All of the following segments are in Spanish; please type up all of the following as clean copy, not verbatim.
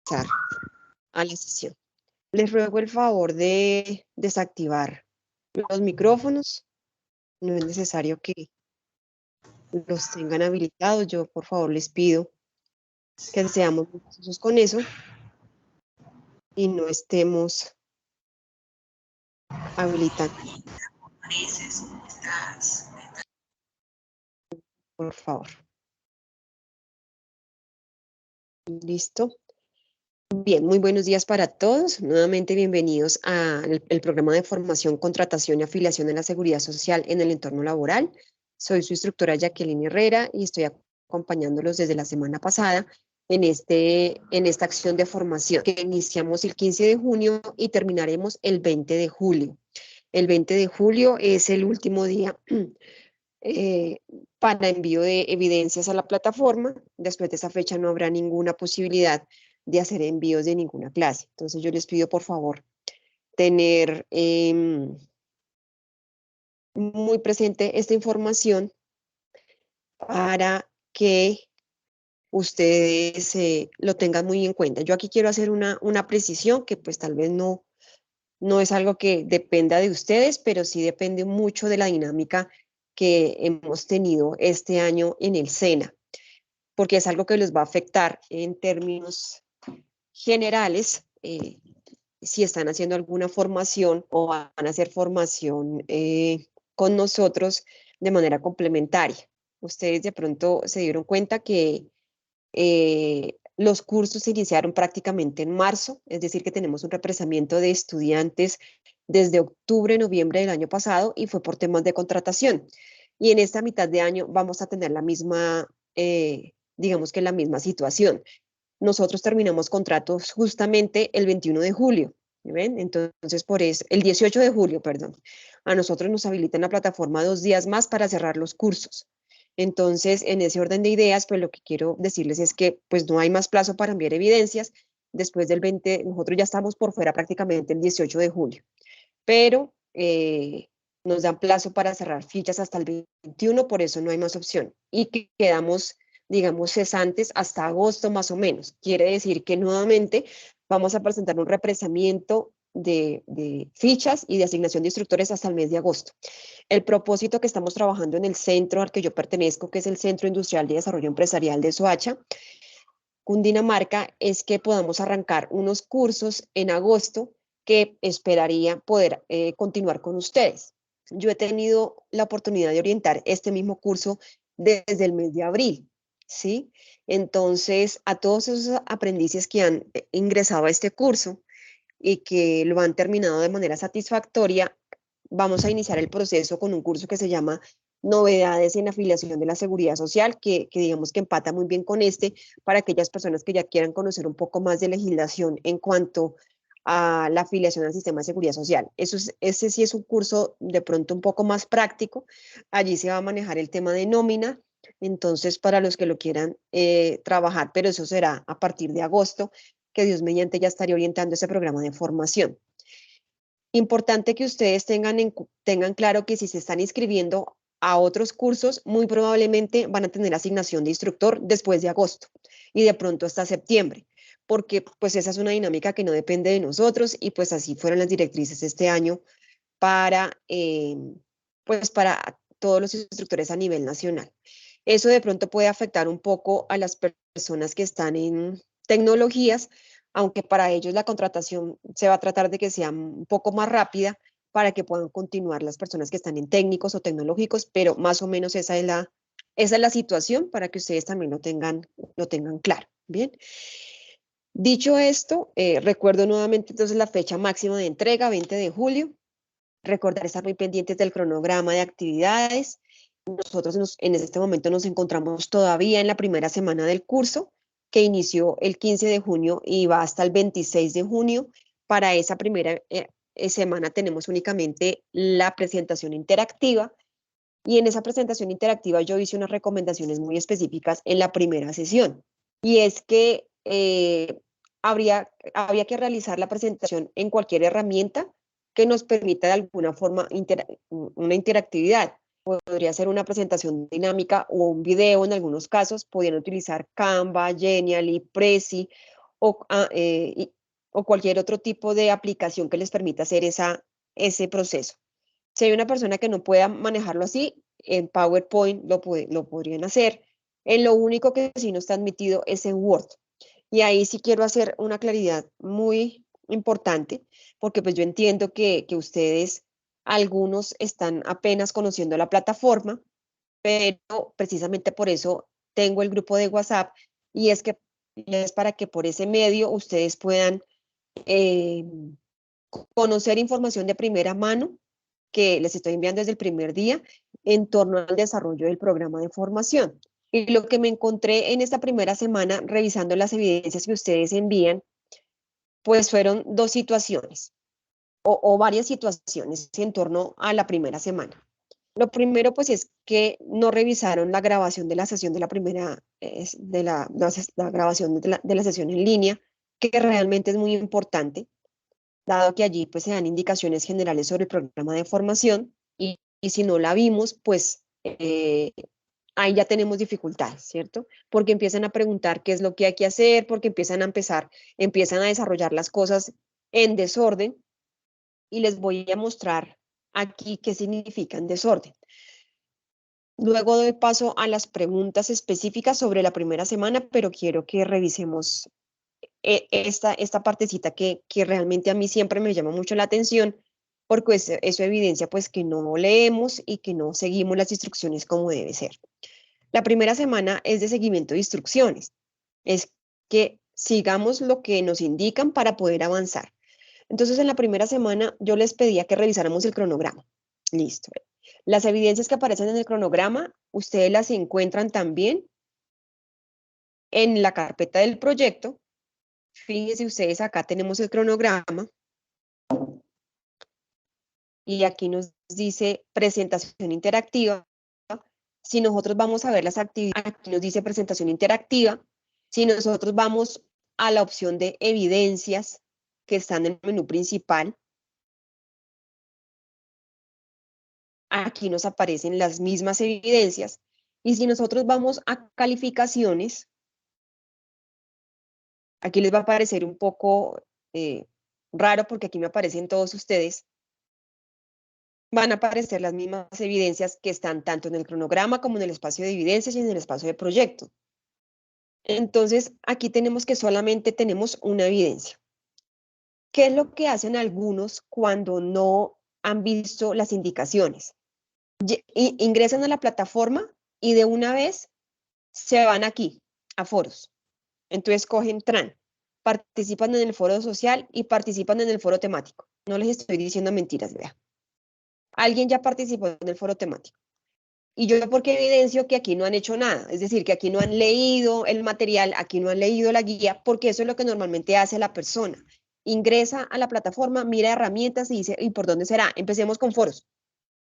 Pasar a la sesión. Les ruego el favor de desactivar los micrófonos. No es necesario que los tengan habilitados. Yo, por favor, les pido que seamos muy juiciosos con eso y no estemos habilitando. Por favor. ¿Listo? Bien, muy buenos días para todos. Nuevamente bienvenidos al programa de formación, contratación y afiliación en la seguridad social en el entorno laboral. Soy su instructora Jacqueline Herrera y estoy acompañándolos desde la semana pasada en esta acción de formación que iniciamos el 15 de junio y terminaremos el 20 de julio. El 20 de julio es el último día para envío de evidencias a la plataforma. Después de esa fecha no habrá ninguna posibilidad de hacer envíos de ninguna clase. Entonces yo les pido por favor tener muy presente esta información para que ustedes lo tengan muy en cuenta. Yo aquí quiero hacer una precisión que pues tal vez no es algo que dependa de ustedes, pero sí depende mucho de la dinámica que hemos tenido este año en el SENA, porque es algo que les va a afectar en términos generales si están haciendo alguna formación o van a hacer formación con nosotros de manera complementaria. Ustedes de pronto se dieron cuenta que los cursos se iniciaron prácticamente en marzo, es decir, que tenemos un represamiento de estudiantes desde octubre, noviembre del año pasado y fue por temas de contratación. Y en esta mitad de año vamos a tener la misma, digamos que la misma situación. Nosotros terminamos contratos justamente el 21 de julio, ¿ven? Entonces, por eso, el 18 de julio, perdón. A nosotros nos habilitan la plataforma 2 días más para cerrar los cursos. Entonces, en ese orden de ideas, pues lo que quiero decirles es que pues no hay más plazo para enviar evidencias. Después del 20, nosotros ya estamos por fuera prácticamente el 18 de julio, pero nos dan plazo para cerrar fichas hasta el 21, por eso no hay más opción. Y que quedamos, digamos, cesantes hasta agosto más o menos. Quiere decir que nuevamente vamos a presentar un represamiento de fichas y de asignación de instructores hasta el mes de agosto. El propósito que estamos trabajando en el centro al que yo pertenezco, que es el Centro Industrial de Desarrollo Empresarial de Soacha, Cundinamarca, es que podamos arrancar unos cursos en agosto que esperaría poder continuar con ustedes. Yo he tenido la oportunidad de orientar este mismo curso desde el mes de abril, ¿sí? Entonces, a todos esos aprendices que han ingresado a este curso y que lo han terminado de manera satisfactoria, vamos a iniciar el proceso con un curso que se llama Novedades en afiliación de la Seguridad Social, que digamos que empata muy bien con para aquellas personas que ya quieran conocer un poco más de legislación en cuanto a la afiliación al sistema de seguridad social. Ese sí es un curso de pronto un poco más práctico. Allí se va a manejar el tema de nómina, entonces para los que lo quieran trabajar, pero eso será a partir de agosto, que Dios mediante ya estaría orientando ese programa de formación. Importante que ustedes tengan claro que si se están inscribiendo a otros cursos, muy probablemente van a tener asignación de instructor después de agosto y de pronto hasta septiembre, porque pues esa es una dinámica que no depende de nosotros y pues así fueron las directrices este año pues para todos los instructores a nivel nacional. Eso de pronto puede afectar un poco a las personas que están en tecnologías, aunque para ellos la contratación se va a tratar de que sea un poco más rápida para que puedan continuar las personas que están en técnicos o tecnológicos, pero más o menos esa es la situación para que ustedes también lo tengan claro. Bien. Dicho esto, recuerdo nuevamente entonces la fecha máxima de entrega, 20 de julio. Recordar estar muy pendientes del cronograma de actividades. Nosotros en este momento nos encontramos todavía en la primera semana del curso, que inició el 15 de junio y va hasta el 26 de junio. Para esa primera semana tenemos únicamente la presentación interactiva y en esa presentación interactiva yo hice unas recomendaciones muy específicas en la primera sesión. Y es que habría que realizar la presentación en cualquier herramienta que nos permita de alguna forma una interactividad. Podría ser una presentación dinámica o un video en algunos casos. Podrían utilizar Canva, Genially, Prezi o cualquier otro tipo de aplicación que les permita hacer ese proceso. Si hay una persona que no pueda manejarlo así, en PowerPoint lo podrían hacer. En lo único que sí no está admitido es en Word. Y ahí sí quiero hacer una claridad muy importante, porque pues yo entiendo que ustedes, algunos están apenas conociendo la plataforma, pero precisamente por eso tengo el grupo de WhatsApp y es para que por ese medio ustedes puedan eh, conocer información de primera mano que les estoy enviando desde el primer día en torno al desarrollo del programa de formación. Y lo que me encontré en esta primera semana revisando las evidencias que ustedes envían, pues fueron dos situaciones o varias situaciones en torno a la primera semana. Lo primero, pues, es que no revisaron la grabación de la sesión de la primera, la grabación de la sesión en línea, que realmente es muy importante, dado que allí, pues, se dan indicaciones generales sobre el programa de formación y si no la vimos, pues, ahí ya tenemos dificultades, ¿cierto? Porque empiezan a preguntar qué es lo que hay que hacer, porque empiezan a desarrollar las cosas en desorden y les voy a mostrar aquí qué significa en desorden. Luego doy paso a las preguntas específicas sobre la primera semana, pero quiero que revisemos esta partecita que realmente a mí siempre me llama mucho la atención, porque eso evidencia pues que no leemos y que no seguimos las instrucciones como debe ser. La primera semana es de seguimiento de instrucciones, es que sigamos lo que nos indican para poder avanzar. Entonces, en la primera semana yo les pedía que revisáramos el cronograma. Listo. Las evidencias que aparecen en el cronograma, ustedes las encuentran también en la carpeta del proyecto. Fíjense ustedes, acá tenemos el cronograma y aquí nos dice presentación interactiva. Si nosotros vamos a ver las actividades, aquí nos dice presentación interactiva. Si nosotros vamos a la opción de evidencias que están en el menú principal, aquí nos aparecen las mismas evidencias. Y si nosotros vamos a calificaciones, aquí les va a aparecer un poco raro porque aquí me aparecen todos ustedes, van a aparecer las mismas evidencias que están tanto en el cronograma como en el espacio de evidencias y en el espacio de proyecto. Entonces, aquí tenemos que solamente tenemos una evidencia. ¿Qué es lo que hacen algunos cuando no han visto las indicaciones? Ingresan a la plataforma y de una vez se van aquí, a foros. Entonces cogen TRAN, participan en el foro social y participan en el foro temático. No les estoy diciendo mentiras, vea. Alguien ya participó en el foro temático. Y yo porque evidencio que aquí no han hecho nada, es decir, que aquí no han leído el material, aquí no han leído la guía, porque eso es lo que normalmente hace la persona. Ingresa a la plataforma, mira herramientas y dice, ¿y por dónde será? Empecemos con foros,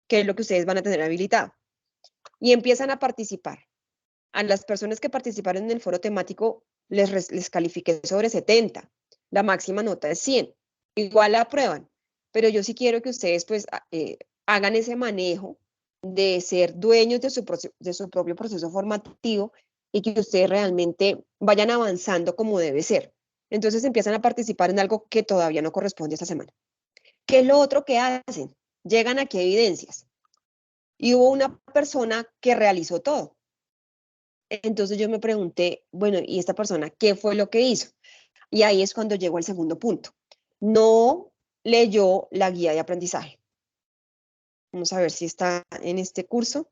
que es lo que ustedes van a tener habilitado. Y empiezan a participar. A las personas que participaron en el foro temático les califiqué sobre 70. La máxima nota es 100. Igual la aprueban, pero yo sí quiero que ustedes pues hagan ese manejo de ser dueños de su propio proceso formativo y que ustedes realmente vayan avanzando como debe ser. Entonces empiezan a participar en algo que todavía no corresponde esta semana. ¿Qué es lo otro que hacen? Llegan aquí a evidencias. Y hubo una persona que realizó todo. Entonces yo me pregunté, bueno, ¿y esta persona qué fue lo que hizo? Y ahí es cuando llego al segundo punto. No leyó la guía de aprendizaje. Vamos a ver si está en este curso.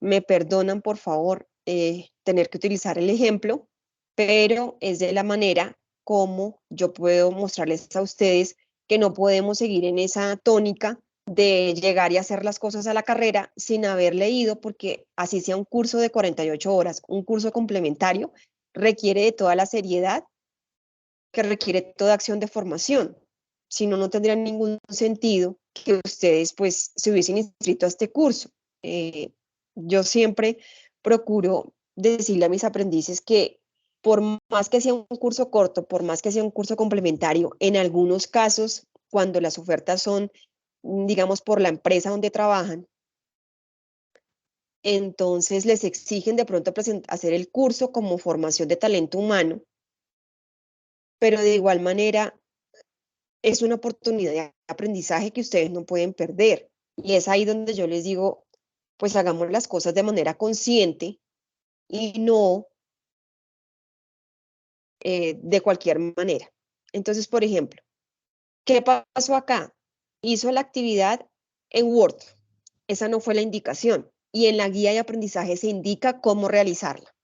Me perdonan, por favor, tener que utilizar el ejemplo, pero es de la manera como yo puedo mostrarles a ustedes que no podemos seguir en esa tónica de llegar y hacer las cosas a la carrera sin haber leído, porque así sea un curso de 48 horas, un curso complementario, requiere de toda la seriedad que requiere toda acción de formación. Si no, no tendría ningún sentido que ustedes pues se hubiesen inscrito a este curso. Yo siempre procuro decirle a mis aprendices que por más que sea un curso corto, por más que sea un curso complementario, en algunos casos, cuando las ofertas son, digamos, por la empresa donde trabajan, entonces les exigen de pronto hacer el curso como formación de talento humano pero de igual manera es una oportunidad de aprendizaje que ustedes no pueden perder. Y es ahí donde yo les digo, pues hagamos las cosas de manera consciente y no de cualquier manera. Entonces, por ejemplo, ¿qué pasó acá? Hizo la actividad en Word. Esa no fue la indicación. Y en la guía de aprendizaje se indica cómo realizarla.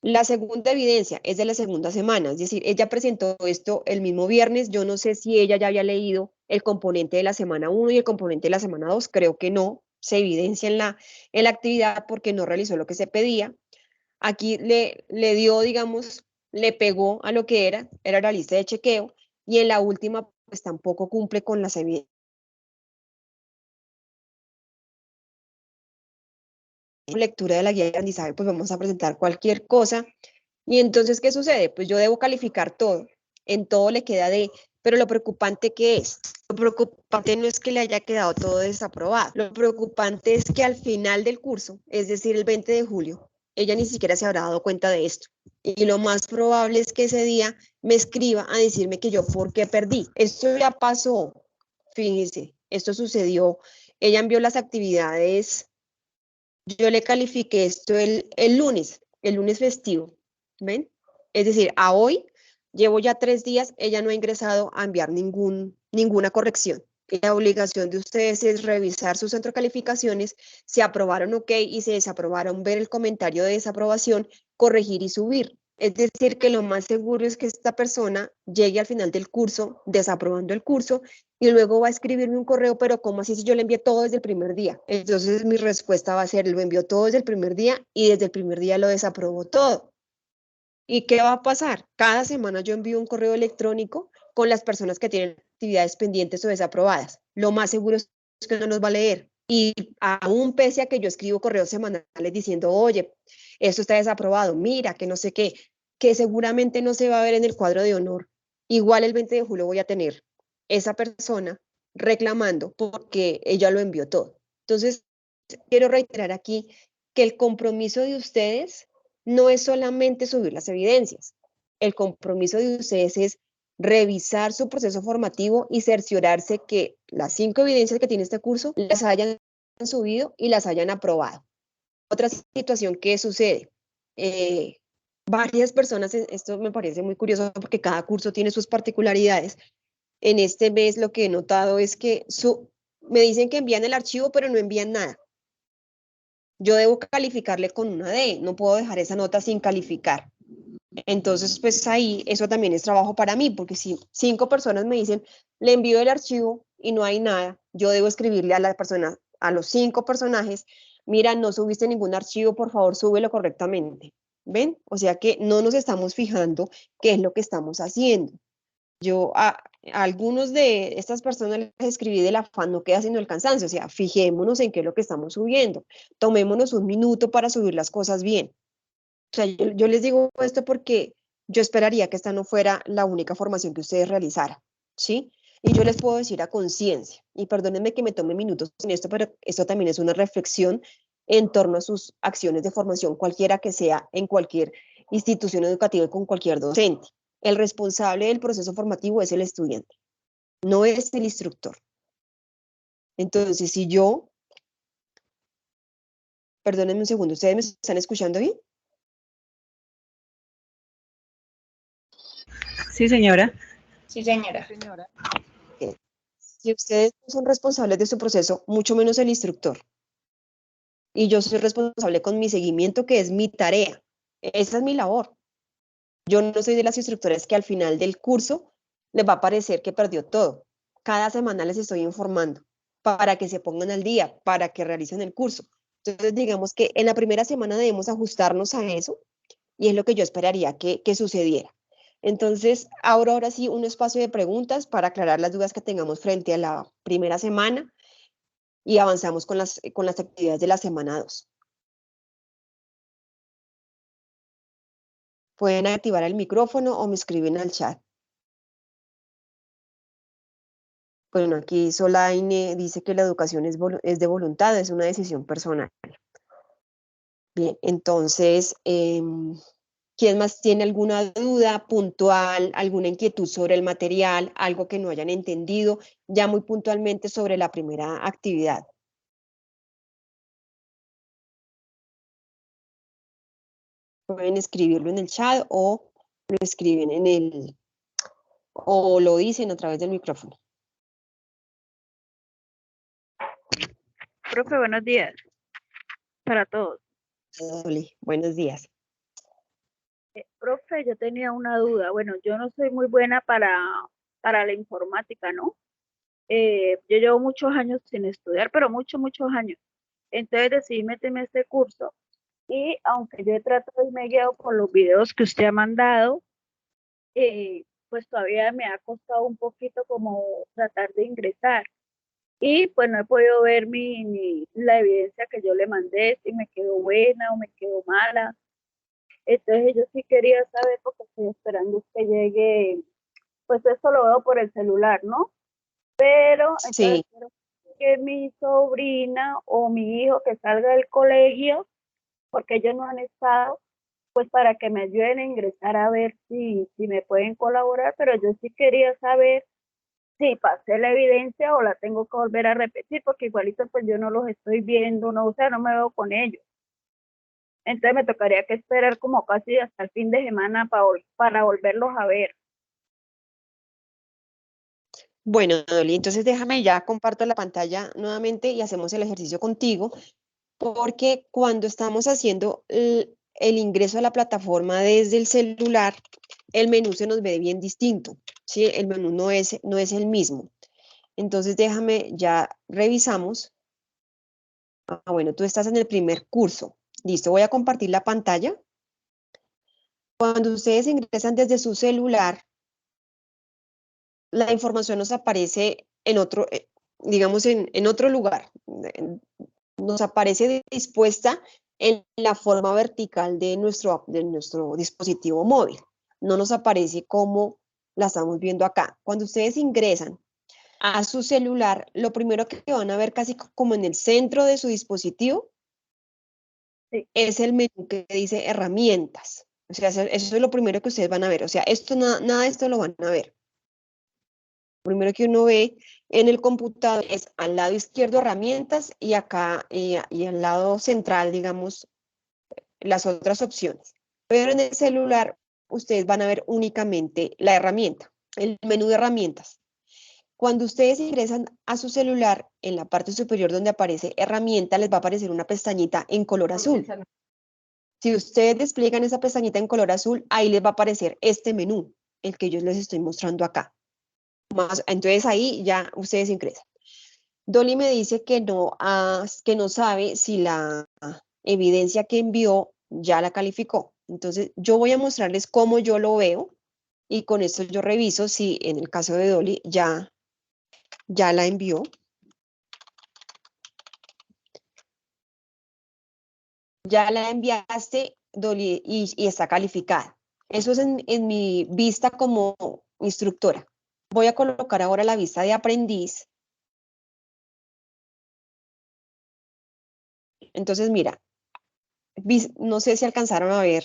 La segunda evidencia es de la segunda semana, es decir, ella presentó esto el mismo viernes. Yo no sé si ella ya había leído el componente de la semana 1 y el componente de la semana 2, creo que no, se evidencia en la actividad porque no realizó lo que se pedía. Aquí le dio, digamos, le pegó a lo que era la lista de chequeo, y en la última, pues tampoco cumple con las evidencias. Lectura de la guía de aprendizaje, pues vamos a presentar cualquier cosa. Y entonces, ¿qué sucede? Pues yo debo calificar todo, en todo le queda D, pero lo preocupante ¿qué es? Lo preocupante no es que le haya quedado todo desaprobado, lo preocupante es que al final del curso, es decir, el 20 de julio, ella ni siquiera se habrá dado cuenta de esto. Y lo más probable es que ese día me escriba a decirme que yo por qué perdí. Esto ya pasó, fíjense, esto sucedió. Ella envió las actividades, yo le califiqué esto el lunes festivo, ¿ven? Es decir, a hoy llevo ya 3 días, ella no ha ingresado a enviar ninguna corrección. Y la obligación de ustedes es revisar su centro de calificaciones, si aprobaron ok y si desaprobaron, ver el comentario de desaprobación, corregir y subir. Es decir, que lo más seguro es que esta persona llegue al final del curso desaprobando el curso y luego va a escribirme un correo, pero ¿cómo así si yo le envié todo desde el primer día? Entonces mi respuesta va a ser, lo envió todo desde el primer día y desde el primer día lo desaprobó todo. ¿Y qué va a pasar? Cada semana yo envío un correo electrónico con las personas que tienen actividades pendientes o desaprobadas. Lo más seguro es que no nos va a leer. Y aún pese a que yo escribo correos semanales diciendo, oye, esto está desaprobado, mira, que no sé qué, que seguramente no se va a ver en el cuadro de honor. Igual el 20 de julio voy a tener esa persona reclamando porque ella lo envió todo. Entonces, quiero reiterar aquí que el compromiso de ustedes no es solamente subir las evidencias. El compromiso de ustedes es revisar su proceso formativo y cerciorarse que las 5 evidencias que tiene este curso las hayan subido y las hayan aprobado. Otra situación que sucede, varias personas, esto me parece muy curioso porque cada curso tiene sus particularidades. En este mes lo que he notado es que me dicen que envían el archivo, pero no envían nada. Yo debo calificarle con una D, no puedo dejar esa nota sin calificar. Entonces, pues ahí eso también es trabajo para mí, porque si 5 personas me dicen, le envío el archivo y no hay nada, yo debo escribirle a la persona, a los 5 personajes, mira, no subiste ningún archivo, por favor, súbelo correctamente. ¿Ven? O sea que no nos estamos fijando qué es lo que estamos haciendo. Yo a algunos de estas personas les escribí del afán, no queda sino el cansancio, o sea, fijémonos en qué es lo que estamos subiendo, tomémonos un minuto para subir las cosas bien. O sea, yo les digo esto porque yo esperaría que esta no fuera la única formación que ustedes realizaran, ¿sí? Y yo les puedo decir a conciencia, y perdónenme que me tome minutos en esto, pero esto también es una reflexión en torno a sus acciones de formación, cualquiera que sea, en cualquier institución educativa y con cualquier docente. El responsable del proceso formativo es el estudiante, no es el instructor. Entonces, si yo, perdónenme un segundo, ¿ustedes me están escuchando bien? Sí, señora. Sí, señora. Si ustedes no son responsables de su proceso, mucho menos el instructor. Y yo soy responsable con mi seguimiento, que es mi tarea. Esa es mi labor. Yo no soy de las instructoras que al final del curso les va a parecer que perdió todo. Cada semana les estoy informando para que se pongan al día, para que realicen el curso. Entonces, digamos que en la primera semana debemos ajustarnos a eso y es lo que yo esperaría que sucediera. Entonces, ahora sí, un espacio de preguntas para aclarar las dudas que tengamos frente a la primera semana y avanzamos con las actividades de la semana 2. Pueden activar el micrófono o me escriben al chat. Bueno, aquí Solaine dice que la educación es de voluntad, es una decisión personal. Bien, entonces, ¿Quién más tiene alguna duda puntual, alguna inquietud sobre el material, algo que no hayan entendido, ya muy puntualmente sobre la primera actividad? Pueden escribirlo en el chat o lo escriben o lo dicen a través del micrófono. Profe, buenos días para todos. Buenos días. Profe, yo tenía una duda. Bueno, yo no soy muy buena para la informática, ¿no? Yo llevo muchos años sin estudiar, pero muchos años. Entonces decidí meterme a este curso y aunque yo he tratado y me he guiado por los videos que usted ha mandado, pues todavía me ha costado un poquito como tratar de ingresar. Y pues no he podido ver la evidencia que yo le mandé, si me quedó buena o me quedó mala. Entonces yo sí quería saber, porque estoy esperando que llegue, pues esto lo veo por el celular, ¿no? Pero entonces Sí. quiero que mi sobrina o mi hijo que salga del colegio, porque ellos no han estado, pues para que me ayuden a ingresar a ver si me pueden colaborar, pero yo sí quería saber si pasé la evidencia o la tengo que volver a repetir, porque igualito pues yo no los estoy viendo, no, o sea, no me veo con ellos. Entonces me tocaría que esperar como casi hasta el fin de semana para volverlos a ver. Bueno, Dolly, entonces déjame ya comparto la pantalla nuevamente y hacemos el ejercicio contigo, porque cuando estamos haciendo el ingreso a la plataforma desde el celular, el menú se nos ve bien distinto, ¿sí? El menú no es el mismo. Entonces déjame, ya revisamos. Bueno, tú estás en el primer curso. Listo, voy a compartir la pantalla. Cuando ustedes ingresan desde su celular, la información nos aparece en otro, digamos, en otro lugar. Nos aparece dispuesta en la forma vertical de nuestro dispositivo móvil. No nos aparece como la estamos viendo acá. Cuando ustedes ingresan a su celular, lo primero que van a ver casi como en el centro de su dispositivo Sí. es el menú que dice herramientas. O sea, eso es lo primero que ustedes van a ver. O sea, esto nada de esto lo van a ver. Lo primero que uno ve en el computador es al lado izquierdo herramientas y acá y al lado central, digamos, las otras opciones. Pero en el celular ustedes van a ver únicamente la herramienta, el menú de herramientas. Cuando ustedes ingresan a su celular, en la parte superior donde aparece herramienta, les va a aparecer una pestañita en color azul. Si ustedes despliegan esa pestañita en color azul, ahí les va a aparecer este menú, el que yo les estoy mostrando acá. Entonces ahí ya ustedes ingresan. Dolly me dice que no sabe si la evidencia que envió ya la calificó. Entonces yo voy a mostrarles cómo yo lo veo y con esto yo reviso si en el caso de Dolly ya la envió. Ya la enviaste, Dolly, y está calificada. Eso es en mi vista como instructora. Voy a colocar ahora la vista de aprendiz. Entonces, mira, no sé si alcanzaron a ver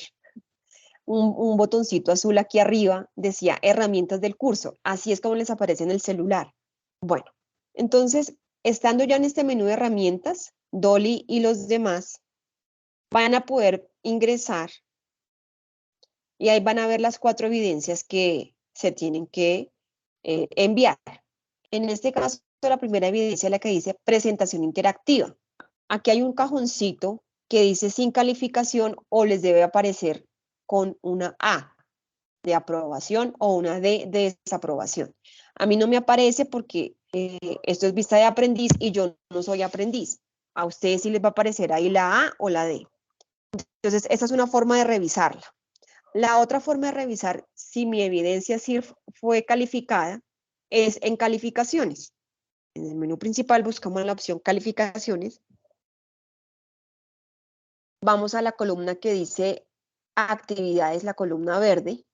un botoncito azul aquí arriba, decía herramientas del curso. Así es como les aparece en el celular. Bueno, entonces, estando ya en este menú de herramientas, Dolly y los demás van a poder ingresar y ahí van a ver las 4 evidencias que se tienen que enviar. En este caso, la primera evidencia es la que dice presentación interactiva. Aquí hay un cajoncito que dice sin calificación o les debe aparecer con una A de aprobación o una D de desaprobación. A mí no me aparece porque esto es vista de aprendiz y yo no soy aprendiz. A ustedes sí les va a aparecer ahí la A o la D. Entonces, esa es una forma de revisarla. La otra forma de revisar si mi evidencia sí fue calificada es en calificaciones. En el menú principal buscamos la opción calificaciones. Vamos a la columna que dice actividades, la columna verde.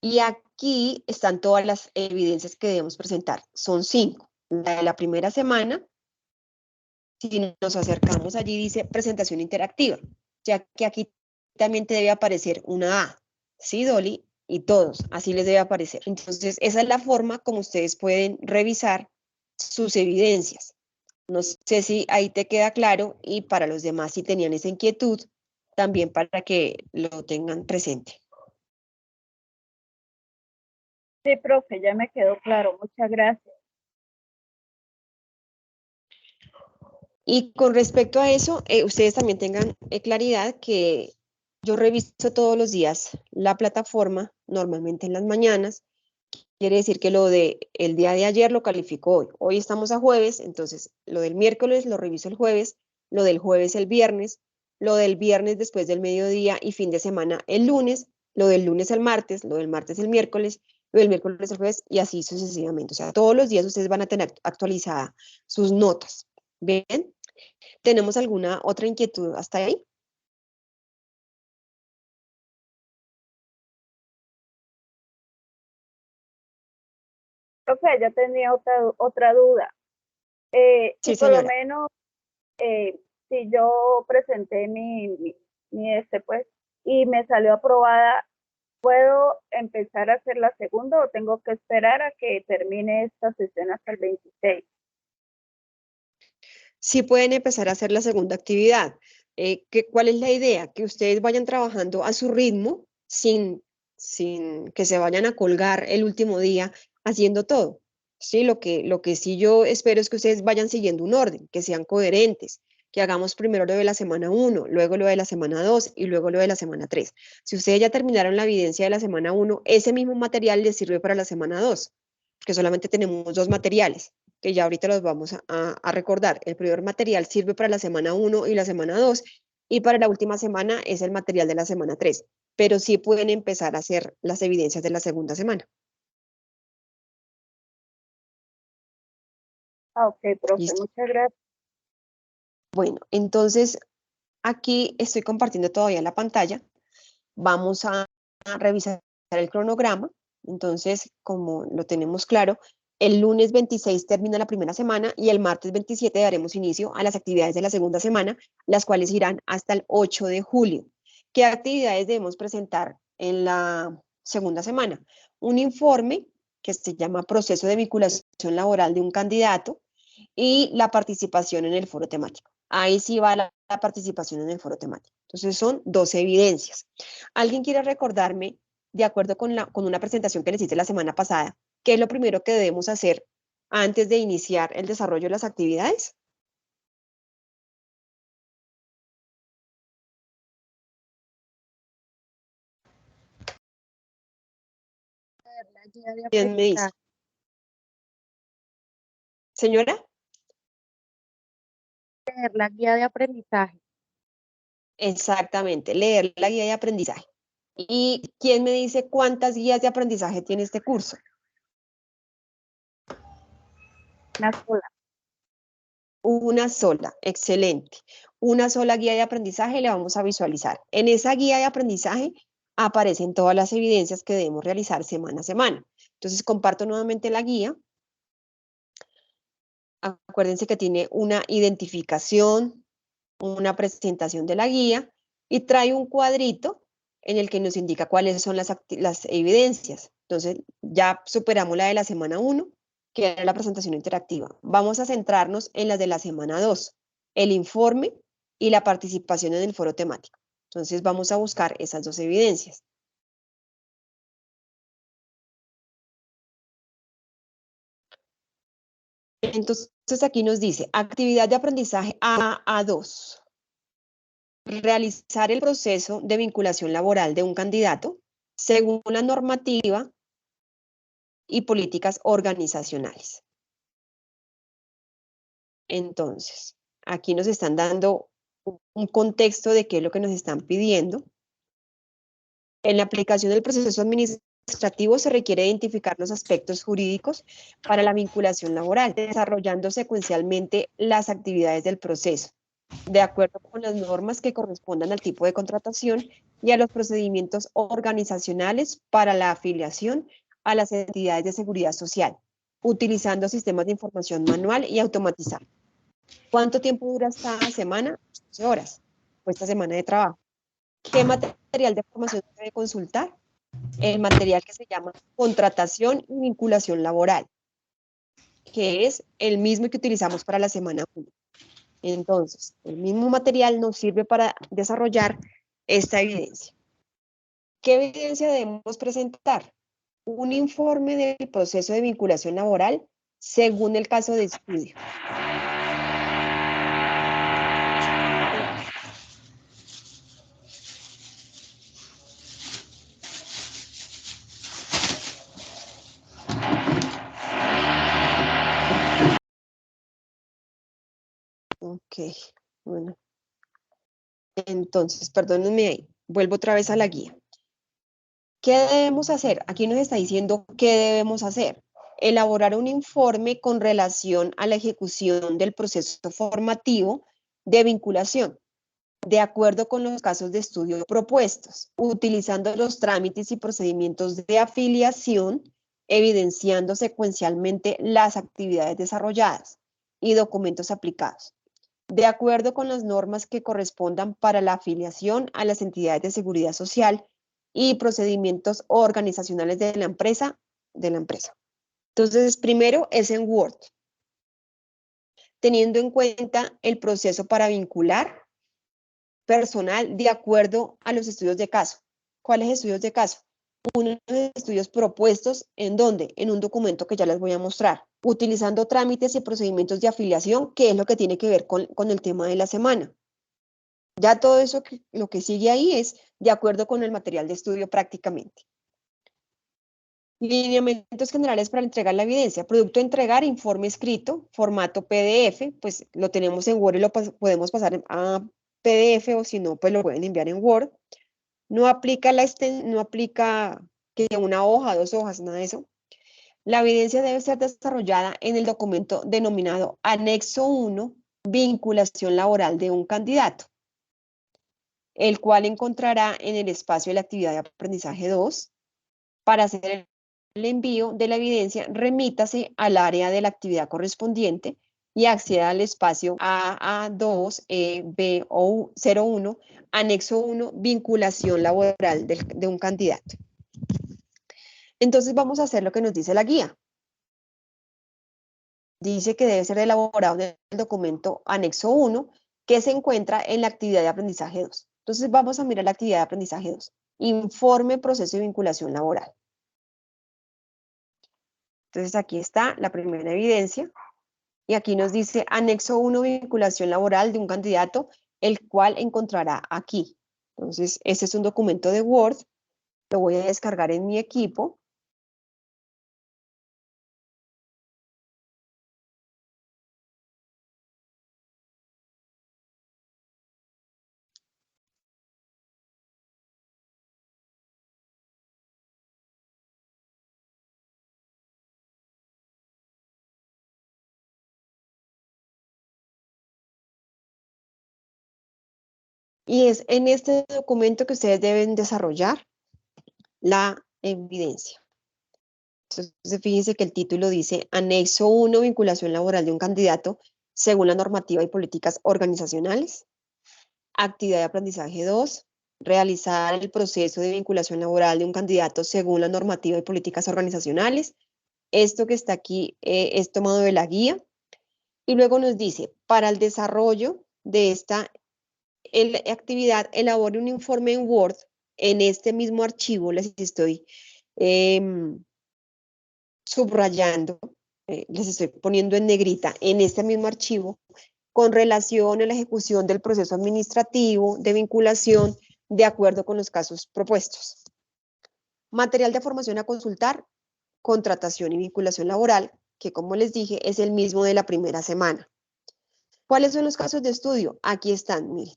Y aquí están todas las evidencias que debemos presentar. Son 5. La de la primera semana, si nos acercamos allí dice presentación interactiva, ya que aquí también te debe aparecer una A, ¿sí, Dolly? Y todos, así les debe aparecer. Entonces, esa es la forma como ustedes pueden revisar sus evidencias. No sé si ahí te queda claro y para los demás si tenían esa inquietud, también para que lo tengan presente. Sí, profe, ya me quedó claro. Muchas gracias. Y con respecto a eso, ustedes también tengan claridad que yo reviso todos los días la plataforma, normalmente en las mañanas. Quiere decir que lo de el día de ayer lo califico hoy. Hoy estamos a jueves, entonces lo del miércoles lo reviso el jueves, lo del jueves el viernes, lo del viernes después del mediodía y fin de semana el lunes, lo del lunes el martes, lo del martes el miércoles, lo del miércoles el jueves y así sucesivamente. O sea, todos los días ustedes van a tener actualizadas sus notas. ¿Bien? ¿Tenemos alguna otra inquietud hasta ahí? Profe, ya tenía otra duda. Y Sí, por lo señora. menos, si yo presenté pues, y me salió aprobada, ¿puedo empezar a hacer la segunda o tengo que esperar a que termine esta sesión hasta el 26? Sí pueden empezar a hacer la segunda actividad. ¿Cuál es la idea? Que ustedes vayan trabajando a su ritmo sin que se vayan a colgar el último día haciendo todo. Sí, lo que sí yo espero es que ustedes vayan siguiendo un orden, que sean coherentes, que hagamos primero lo de la semana 1, luego lo de la semana 2 y luego lo de la semana 3. Si ustedes ya terminaron la evidencia de la semana 1, ese mismo material les sirve para la semana 2, que solamente tenemos dos materiales que ya ahorita los vamos a recordar. El primer material sirve para la semana 1 y la semana 2, y para la última semana es el material de la semana 3, pero sí pueden empezar a hacer las evidencias de la segunda semana. Ah, ok, profe, ¿Listo? muchas gracias. Bueno, entonces aquí estoy compartiendo todavía la pantalla. Vamos a revisar el cronograma. Entonces, como lo tenemos claro, el lunes 26 termina la primera semana y el martes 27 daremos inicio a las actividades de la segunda semana, las cuales irán hasta el 8 de julio. ¿Qué actividades debemos presentar en la segunda semana? Un informe que se llama Proceso de Vinculación Laboral de un Candidato y la participación en el foro temático. Ahí sí va la participación en el foro temático. Entonces son 12 evidencias. ¿Alguien quiere recordarme, de acuerdo con una presentación que les hice la semana pasada, qué es lo primero que debemos hacer antes de iniciar el desarrollo de las actividades? La guía de ¿Quién me dice? aprendizaje. Señora, Leer la guía de aprendizaje. exactamente, leer la guía de aprendizaje. ¿Y quién me dice cuántas guías de aprendizaje tiene este curso? Una sola. Una sola, excelente. Una sola guía de aprendizaje le vamos a visualizar. En esa guía de aprendizaje aparecen todas las evidencias que debemos realizar semana a semana. Entonces, comparto nuevamente la guía. Acuérdense que tiene una identificación, una presentación de la guía y trae un cuadrito en el que nos indica cuáles son las evidencias. Entonces, ya superamos la de la semana 1, que era la presentación interactiva. Vamos a centrarnos en las de la semana 2, el informe y la participación en el foro temático. Entonces, vamos a buscar esas dos evidencias. Entonces, aquí nos dice, actividad de aprendizaje A2. Realizar el proceso de vinculación laboral de un candidato según la normativa y políticas organizacionales. Entonces, aquí nos están dando un contexto de qué es lo que nos están pidiendo. En la aplicación del proceso administrativo se requiere identificar los aspectos jurídicos para la vinculación laboral, desarrollando secuencialmente las actividades del proceso, de acuerdo con las normas que correspondan al tipo de contratación y a los procedimientos organizacionales para la afiliación a las entidades de seguridad social, utilizando sistemas de información manual y automatizado. ¿Cuánto tiempo dura esta semana? 12 horas, o esta semana de trabajo. ¿Qué material de formación debe consultar? El material que se llama contratación y vinculación laboral, que es el mismo que utilizamos para la semana 1. Entonces, el mismo material nos sirve para desarrollar esta evidencia. ¿Qué evidencia debemos presentar? Un informe del proceso de vinculación laboral según el caso de estudio. Ok, bueno. Entonces, perdónenme ahí. Vuelvo otra vez a la guía. ¿Qué debemos hacer? Aquí nos está diciendo qué debemos hacer. Elaborar un informe con relación a la ejecución del proceso formativo de vinculación, de acuerdo con los casos de estudio propuestos, utilizando los trámites y procedimientos de afiliación, evidenciando secuencialmente las actividades desarrolladas y documentos aplicados, de acuerdo con las normas que correspondan para la afiliación a las entidades de seguridad social y procedimientos organizacionales de la empresa. Entonces, primero es en Word, teniendo en cuenta el proceso para vincular personal de acuerdo a los estudios de caso. ¿Cuáles estudios de caso? Unos estudios propuestos en donde, en un documento que ya les voy a mostrar, utilizando trámites y procedimientos de afiliación, que es lo que tiene que ver con el tema de la semana. Ya todo eso, lo que sigue ahí es de acuerdo con el material de estudio prácticamente. Lineamientos generales para entregar la evidencia. Producto a entregar, informe escrito, formato PDF, pues lo tenemos en Word y lo podemos pasar a PDF o si no, pues lo pueden enviar en Word. No aplica que una hoja, 2 hojas, nada de eso. La evidencia debe ser desarrollada en el documento denominado Anexo 1, vinculación laboral de un candidato, el cual encontrará en el espacio de la actividad de aprendizaje 2. Para hacer el envío de la evidencia, remítase al área de la actividad correspondiente y acceda al espacio AA2 BO01, anexo 1, vinculación laboral de un candidato. Entonces vamos a hacer lo que nos dice la guía. Dice que debe ser elaborado en el documento anexo 1, que se encuentra en la actividad de aprendizaje 2. Entonces vamos a mirar la actividad de aprendizaje 2. Informe proceso de vinculación laboral. Entonces aquí está la primera evidencia y aquí nos dice anexo 1, vinculación laboral de un candidato, el cual encontrará aquí. Entonces este es un documento de Word, lo voy a descargar en mi equipo. Y es en este documento que ustedes deben desarrollar la evidencia. Entonces, fíjense que el título dice Anexo 1, vinculación laboral de un candidato según la normativa y políticas organizacionales. Actividad de aprendizaje 2, realizar el proceso de vinculación laboral de un candidato según la normativa y políticas organizacionales. Esto que está aquí es tomado de la guía. Y luego nos dice, para el desarrollo de esta actividad, elabore un informe en Word. En este mismo archivo les estoy subrayando, les estoy poniendo en negrita, en este mismo archivo, con relación a la ejecución del proceso administrativo de vinculación de acuerdo con los casos propuestos. Material de formación a consultar, contratación y vinculación laboral, que como les dije es el mismo de la primera semana. ¿Cuáles son los casos de estudio? Aquí están, miren.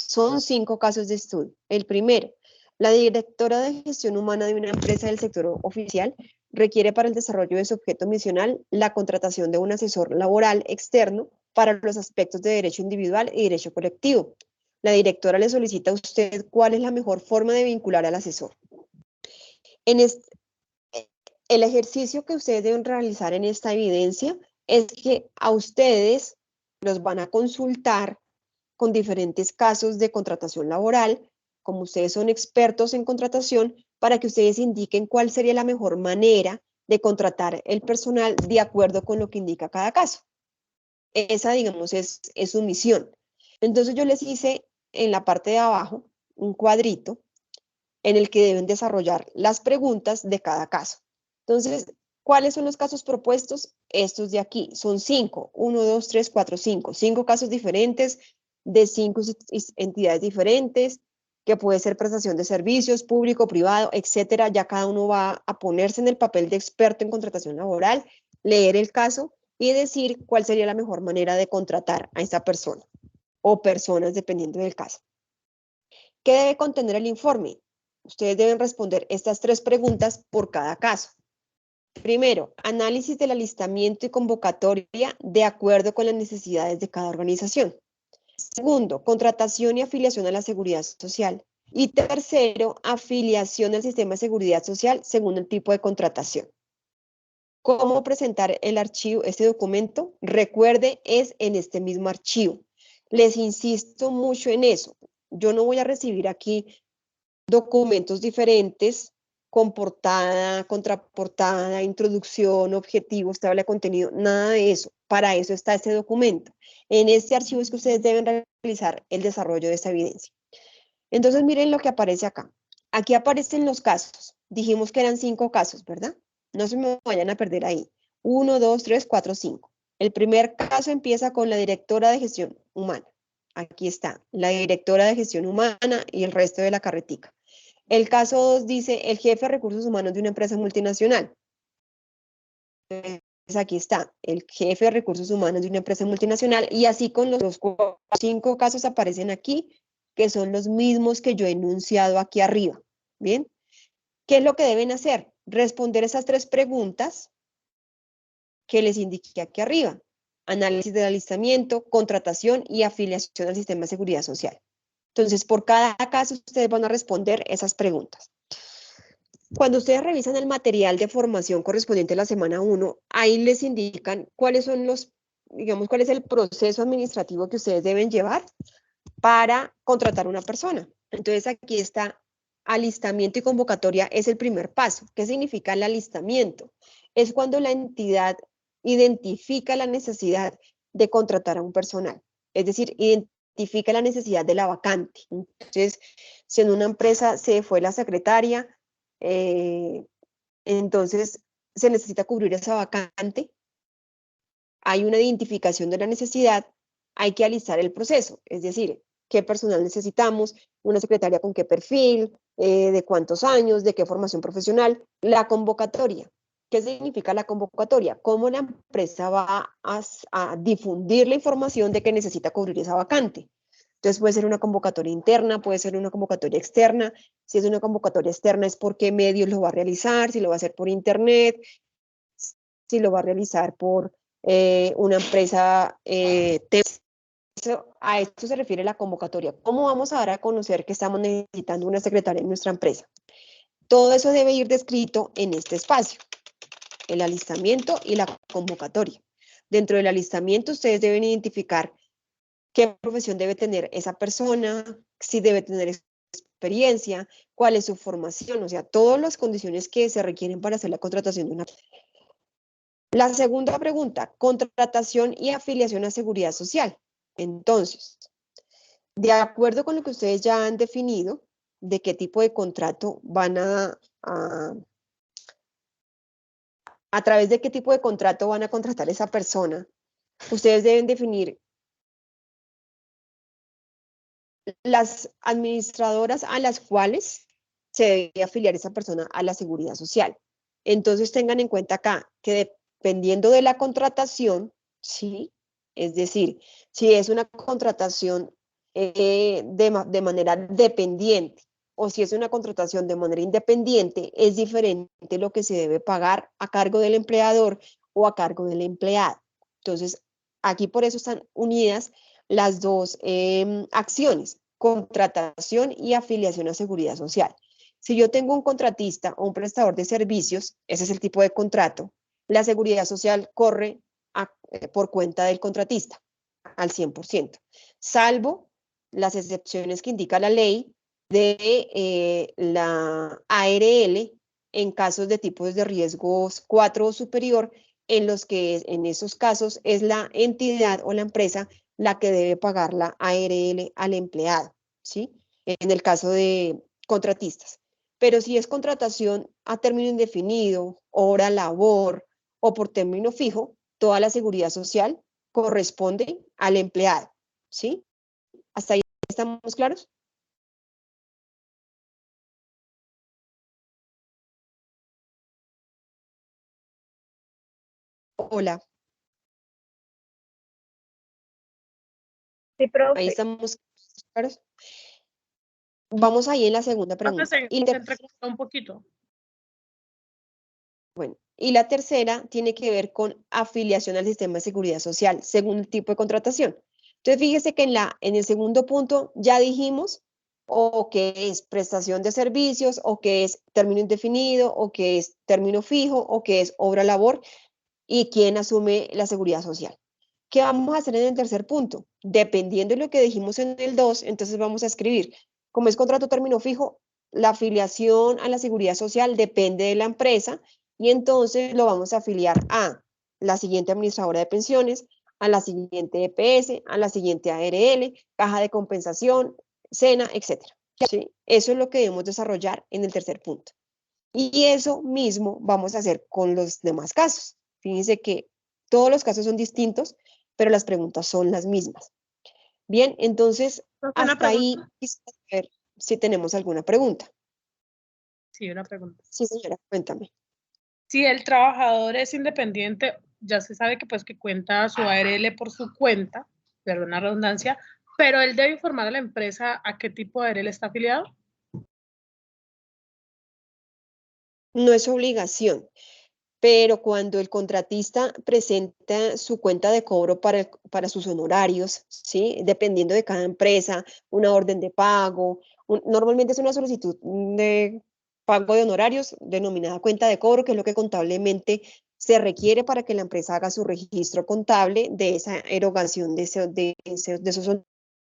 Son 5 casos de estudio. El primero, la directora de gestión humana de una empresa del sector oficial requiere para el desarrollo de su objeto misional la contratación de un asesor laboral externo para los aspectos de derecho individual y derecho colectivo. La directora le solicita a usted cuál es la mejor forma de vincular al asesor. El ejercicio que ustedes deben realizar en esta evidencia es que a ustedes los van a consultar con diferentes casos de contratación laboral, como ustedes son expertos en contratación, para que ustedes indiquen cuál sería la mejor manera de contratar el personal de acuerdo con lo que indica cada caso. Esa, digamos, es su misión. Entonces yo les hice en la parte de abajo un cuadrito en el que deben desarrollar las preguntas de cada caso. Entonces, ¿cuáles son los casos propuestos? Estos de aquí, son 5, 1, 2, 3, 4, 5, 5 casos diferentes de 5 entidades diferentes, que puede ser prestación de servicios, público, privado, etcétera. Ya cada uno va a ponerse en el papel de experto en contratación laboral, leer el caso y decir cuál sería la mejor manera de contratar a esa persona o personas, dependiendo del caso. ¿Qué debe contener el informe? Ustedes deben responder estas 3 preguntas por cada caso. Primero, análisis del alistamiento y convocatoria de acuerdo con las necesidades de cada organización. Segundo, contratación y afiliación a la seguridad social. Y tercero, afiliación al sistema de seguridad social según el tipo de contratación. ¿Cómo presentar el archivo, este documento? Recuerde, es en este mismo archivo. Les insisto mucho en eso. Yo no voy a recibir aquí documentos diferentes con portada, contraportada, introducción, objetivos, tabla de contenido, nada de eso. Para eso está este documento. En este archivo es que ustedes deben realizar el desarrollo de esta evidencia. Entonces, miren lo que aparece acá. Aquí aparecen los casos. Dijimos que eran 5 casos, ¿verdad? No se me vayan a perder ahí. 1, 2, 3, 4, 5. El primer caso empieza con la directora de gestión humana. Aquí está, la directora de gestión humana y el resto de la carretica. El caso 2 dice el jefe de recursos humanos de una empresa multinacional. Entonces aquí está, el jefe de recursos humanos de una empresa multinacional, y así con los 5 casos aparecen aquí, que son los mismos que yo he enunciado aquí arriba. ¿Bien? ¿Qué es lo que deben hacer? Responder esas 3 preguntas que les indiqué aquí arriba. Análisis del alistamiento, contratación y afiliación al sistema de seguridad social. Entonces, por cada caso, ustedes van a responder esas preguntas. Cuando ustedes revisan el material de formación correspondiente a la semana 1, ahí les indican cuáles son los, digamos, cuál es el proceso administrativo que ustedes deben llevar para contratar a una persona. Entonces, aquí está alistamiento y convocatoria, es el primer paso. ¿Qué significa el alistamiento? Es cuando la entidad identifica la necesidad de contratar a un personal, es decir, identifica la necesidad de la vacante. Entonces, si en una empresa se fue la secretaria, entonces se necesita cubrir esa vacante, hay una identificación de la necesidad, hay que alistar el proceso, es decir, qué personal necesitamos, una secretaria con qué perfil, de cuántos años, de qué formación profesional, la convocatoria. ¿Qué significa la convocatoria? ¿Cómo la empresa va a difundir la información de que necesita cubrir esa vacante? Entonces puede ser una convocatoria interna, puede ser una convocatoria externa. Si es una convocatoria externa, es por qué medios lo va a realizar, si lo va a hacer por internet, si lo va a realizar por una empresa. A esto se refiere la convocatoria. ¿Cómo vamos a dar a conocer que estamos necesitando una secretaria en nuestra empresa? Todo eso debe ir descrito en este espacio, el alistamiento y la convocatoria. Dentro del alistamiento, ustedes deben identificar qué profesión debe tener esa persona, si debe tener experiencia, cuál es su formación, o sea, todas las condiciones que se requieren para hacer la contratación de una persona. La segunda pregunta, contratación y afiliación a seguridad social. Entonces, de acuerdo con lo que ustedes ya han definido, de qué tipo de contrato van a través de qué tipo de contrato van a contratar a esa persona, ustedes deben definir las administradoras a las cuales se debe afiliar esa persona a la seguridad social. Entonces tengan en cuenta acá que dependiendo de la contratación, ¿sí? Es decir, si es una contratación de manera dependiente o si es una contratación de manera independiente, es diferente lo que se debe pagar a cargo del empleador o a cargo del empleado. Entonces, aquí por eso están unidas las dos acciones, contratación y afiliación a seguridad social. Si yo tengo un contratista o un prestador de servicios, ese es el tipo de contrato, la seguridad social corre por cuenta del contratista al 100%, salvo las excepciones que indica la ley, la ARL en casos de tipos de riesgos 4 o superior, en los que en esos casos es la entidad o la empresa la que debe pagar la ARL al empleado, ¿sí? En el caso de contratistas. Pero si es contratación a término indefinido, hora labor o por término fijo, toda la seguridad social corresponde al empleado, ¿sí? ¿Hasta ahí estamos claros? Hola, Sí, ahí profe. estamos claros. Vamos ahí en la segunda Profe, pregunta. se entrecortó un poquito. Bueno, y la tercera tiene que ver con afiliación al sistema de seguridad social, según el tipo de contratación. Entonces, fíjese que en el segundo punto ya dijimos o que es prestación de servicios, o que es término indefinido, o que es término fijo, o que es obra labor, y quién asume la seguridad social. ¿Qué vamos a hacer en el tercer punto? Dependiendo de lo que dijimos en el 2, entonces vamos a escribir, como es contrato término fijo, la afiliación a la seguridad social depende de la empresa y entonces lo vamos a afiliar a la siguiente administradora de pensiones, a la siguiente EPS, a la siguiente ARL, caja de compensación, SENA, etcétera. ¿Sí? Eso es lo que debemos desarrollar en el tercer punto. Y eso mismo vamos a hacer con los demás casos. Fíjense que todos los casos son distintos, pero las preguntas son las mismas. Bien, entonces, Profe, una hasta ahí, pregunta. quisiera ver si tenemos alguna pregunta. Sí, una pregunta. Sí, señora, cuéntame. Si el trabajador es independiente, ya se sabe que pues que cuenta su ARL por su cuenta, perdón la redundancia, pero él debe informar a la empresa a qué tipo de ARL está afiliado. No es obligación, pero cuando el contratista presenta su cuenta de cobro para sus honorarios, ¿sí? Dependiendo de cada empresa, una orden de pago, normalmente es una solicitud de pago de honorarios denominada cuenta de cobro, que es lo que contablemente se requiere para que la empresa haga su registro contable de esa erogación de esos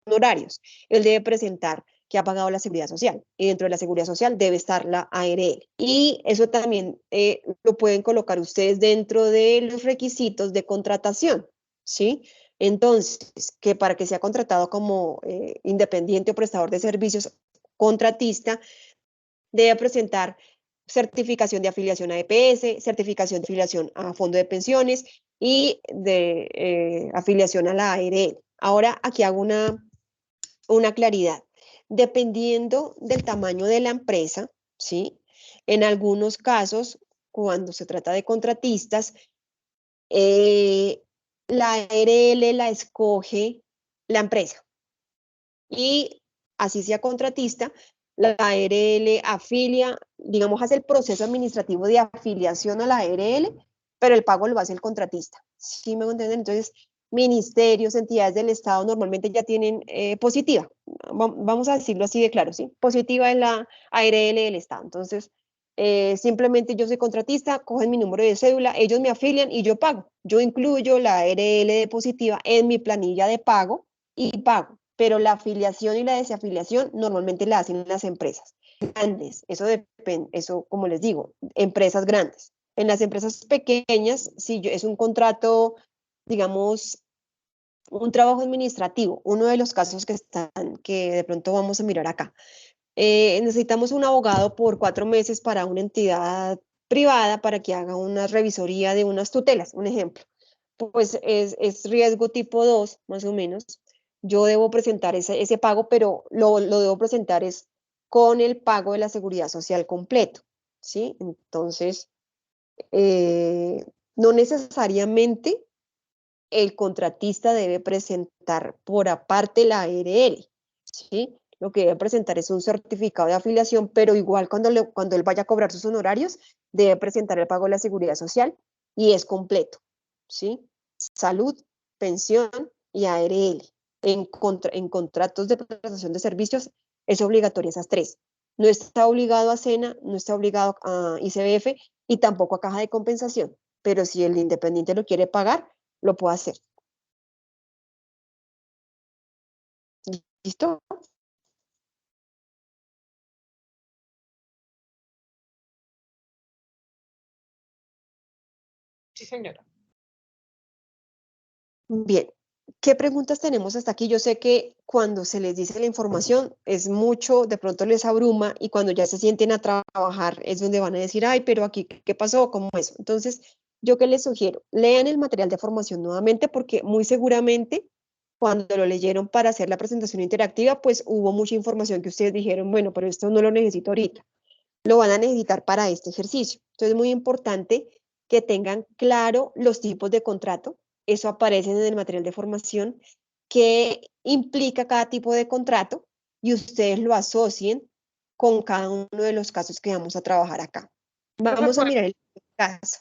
honorarios. Él debe presentar que ha pagado la seguridad social y dentro de la seguridad social debe estar la ARL. Y eso también lo pueden colocar ustedes dentro de los requisitos de contratación, ¿sí? Entonces, que para que sea contratado como independiente o prestador de servicios contratista, debe presentar certificación de afiliación a EPS, certificación de afiliación a fondo de pensiones y de afiliación a la ARL. Ahora, aquí hago una claridad. Dependiendo del tamaño de la empresa, ¿sí? En algunos casos, cuando se trata de contratistas, la ARL la escoge la empresa. Y así sea contratista, la ARL afilia, digamos, hace el proceso administrativo de afiliación a la ARL, pero el pago lo hace el contratista. ¿Sí me entienden? Entonces, ministerios, entidades del Estado normalmente ya tienen positiva, vamos a decirlo así de claro, ¿sí? Positiva es la ARL del Estado. Entonces, simplemente yo soy contratista, cogen mi número de cédula, ellos me afilian y yo pago. Yo incluyo la ARL de positiva en mi planilla de pago y pago, pero la afiliación y la desafiliación normalmente la hacen las empresas grandes. Eso depende, eso como les digo, empresas grandes. En las empresas pequeñas, si es un contrato, digamos, un trabajo administrativo, uno de los casos que están, que de pronto vamos a mirar acá. Necesitamos un abogado por 4 meses para una entidad privada para que haga una revisoría de unas tutelas, un ejemplo. Pues es riesgo tipo 2, más o menos. Yo debo presentar ese pago, pero lo debo presentar es con el pago de la seguridad social completo, ¿sí? Entonces, no necesariamente el contratista debe presentar por aparte la ARL, ¿sí? Lo que debe presentar es un certificado de afiliación, pero igual cuando él vaya a cobrar sus honorarios, debe presentar el pago de la seguridad social y es completo, ¿sí? Salud, pensión y ARL. En contratos de prestación de servicios es obligatoria esas tres. No está obligado a SENA, no está obligado a ICBF y tampoco a caja de compensación, pero si el independiente lo quiere pagar, lo puedo hacer. ¿Listo? Sí, señora. Bien, ¿qué preguntas tenemos hasta aquí? Yo sé que cuando se les dice la información es mucho, de pronto les abruma y cuando ya se sienten a trabajar es donde van a decir, ay, pero aquí, ¿qué pasó? ¿Cómo eso? Entonces, ¿yo qué les sugiero? Lean el material de formación nuevamente porque muy seguramente cuando lo leyeron para hacer la presentación interactiva, pues hubo mucha información que ustedes dijeron, bueno, pero esto no lo necesito ahorita, lo van a necesitar para este ejercicio. Entonces, es muy importante que tengan claro los tipos de contrato. Eso aparece en el material de formación, qué implica cada tipo de contrato y ustedes lo asocien con cada uno de los casos que vamos a trabajar acá. Profe, Vamos a pues, mirar el caso.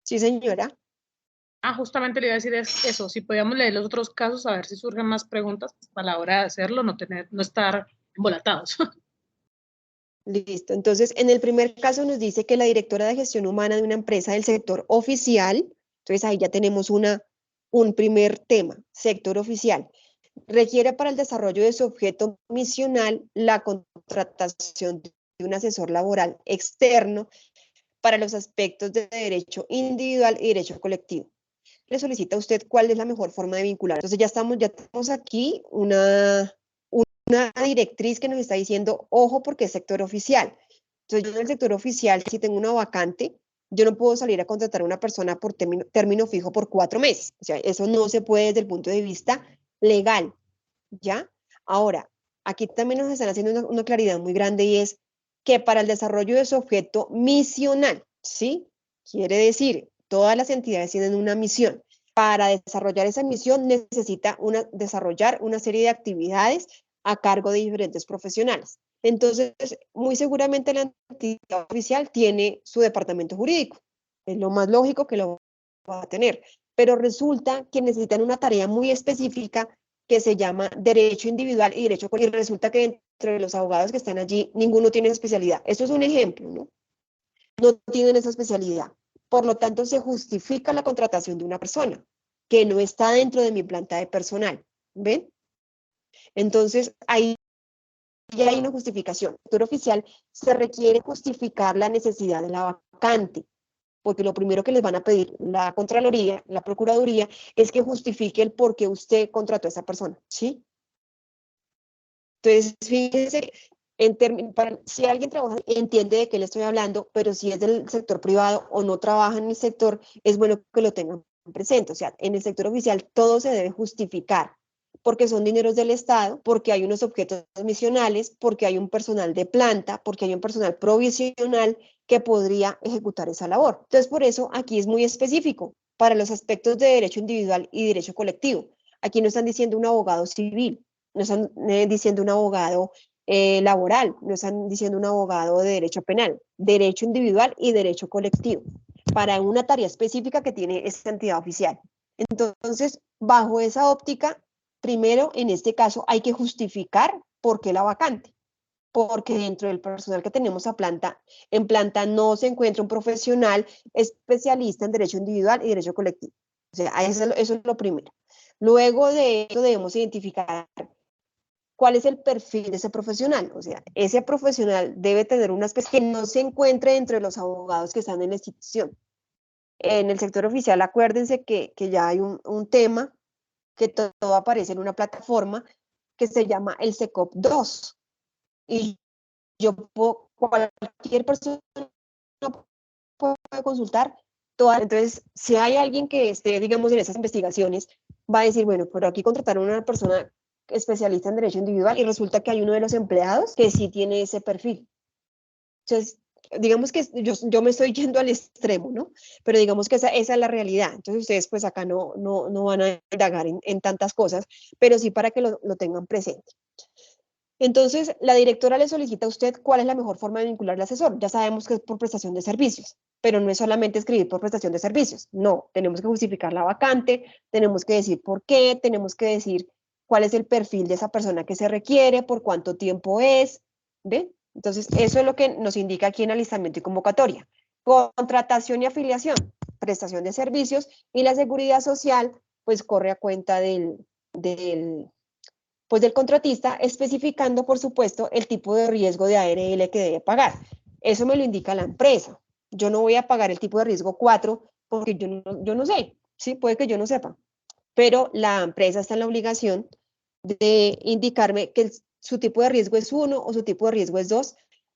Sí, señora. justamente le iba a decir eso, si podíamos leer los otros casos, a ver si surgen más preguntas pues, para la hora de hacerlo, no estar embolatados. Listo. Entonces, en el primer caso nos dice que la directora de gestión humana de una empresa del sector oficial, entonces ahí ya tenemos un primer tema, sector oficial, requiere para el desarrollo de su objeto misional la contratación de un asesor laboral externo para los aspectos de derecho individual y derecho colectivo. Le solicita a usted cuál es la mejor forma de vincular. Entonces ya tenemos aquí una directriz que nos está diciendo, ojo, porque es sector oficial. Entonces, yo en el sector oficial, si tengo una vacante, yo no puedo salir a contratar a una persona por término fijo por 4 meses. O sea, eso no se puede desde el punto de vista legal, ¿ya? Ahora, aquí también nos están haciendo una claridad muy grande y es que para el desarrollo de su objeto misional, ¿sí? Quiere decir, todas las entidades tienen una misión. Para desarrollar esa misión necesita desarrollar una serie de actividades a cargo de diferentes profesionales. Entonces, muy seguramente la entidad oficial tiene su departamento jurídico. Es lo más lógico que lo va a tener. Pero resulta que necesitan una tarea muy específica que se llama Derecho Individual y Derecho Colectivo. Y resulta que entre los abogados que están allí, ninguno tiene especialidad. Esto es un ejemplo, ¿no? No tienen esa especialidad. Por lo tanto, se justifica la contratación de una persona que no está dentro de mi planta de personal. ¿Ven? Entonces, ahí ya hay una justificación. En el sector oficial se requiere justificar la necesidad de la vacante, porque lo primero que les van a pedir la Contraloría, la Procuraduría, es que justifique el por qué usted contrató a esa persona, ¿sí? Entonces, fíjense, si alguien trabaja, entiende de qué le estoy hablando, pero si es del sector privado o no trabaja en el sector, es bueno que lo tengan presente. O sea, en el sector oficial todo se debe justificar, porque son dineros del Estado, porque hay unos objetos misionales, porque hay un personal de planta, porque hay un personal provisional que podría ejecutar esa labor. Entonces, por eso aquí es muy específico para los aspectos de derecho individual y derecho colectivo. Aquí no están diciendo un abogado civil, no están diciendo un abogado laboral, no están diciendo un abogado de derecho penal, derecho individual y derecho colectivo, para una tarea específica que tiene esta entidad oficial. Entonces, bajo esa óptica, primero, en este caso, hay que justificar por qué la vacante, porque dentro del personal que tenemos en planta no se encuentra un profesional especialista en derecho individual y derecho colectivo. O sea, eso es lo primero. Luego de eso debemos identificar cuál es el perfil de ese profesional. O sea, ese profesional debe tener una especie que no se encuentre entre los abogados que están en la institución. En el sector oficial, acuérdense que ya hay un tema que todo aparece en una plataforma que se llama el SECOP 2. Y cualquier persona puede consultar todas. Entonces, si hay alguien que esté, digamos, en esas investigaciones, va a decir, bueno, pero aquí contrataron a una persona especialista en derecho individual y resulta que hay uno de los empleados que sí tiene ese perfil. Entonces, digamos que yo me estoy yendo al extremo, ¿no? Pero digamos que esa es la realidad. Entonces, ustedes pues acá no van a indagar en tantas cosas, pero sí para que lo tengan presente. Entonces, la directora le solicita a usted cuál es la mejor forma de vincular al asesor. Ya sabemos que es por prestación de servicios, pero no es solamente escribir por prestación de servicios. No, tenemos que justificar la vacante, tenemos que decir por qué, tenemos que decir cuál es el perfil de esa persona que se requiere, por cuánto tiempo es, ¿ve? Entonces, eso es lo que nos indica aquí en alistamiento y convocatoria. Contratación y afiliación, prestación de servicios y la seguridad social, pues corre a cuenta del contratista, especificando, por supuesto, el tipo de riesgo de ARL que debe pagar. Eso me lo indica la empresa. Yo no voy a pagar el tipo de riesgo 4 porque yo no sé, sí, puede que yo no sepa, pero la empresa está en la obligación de indicarme que su tipo de riesgo es 1 o su tipo de riesgo es 2.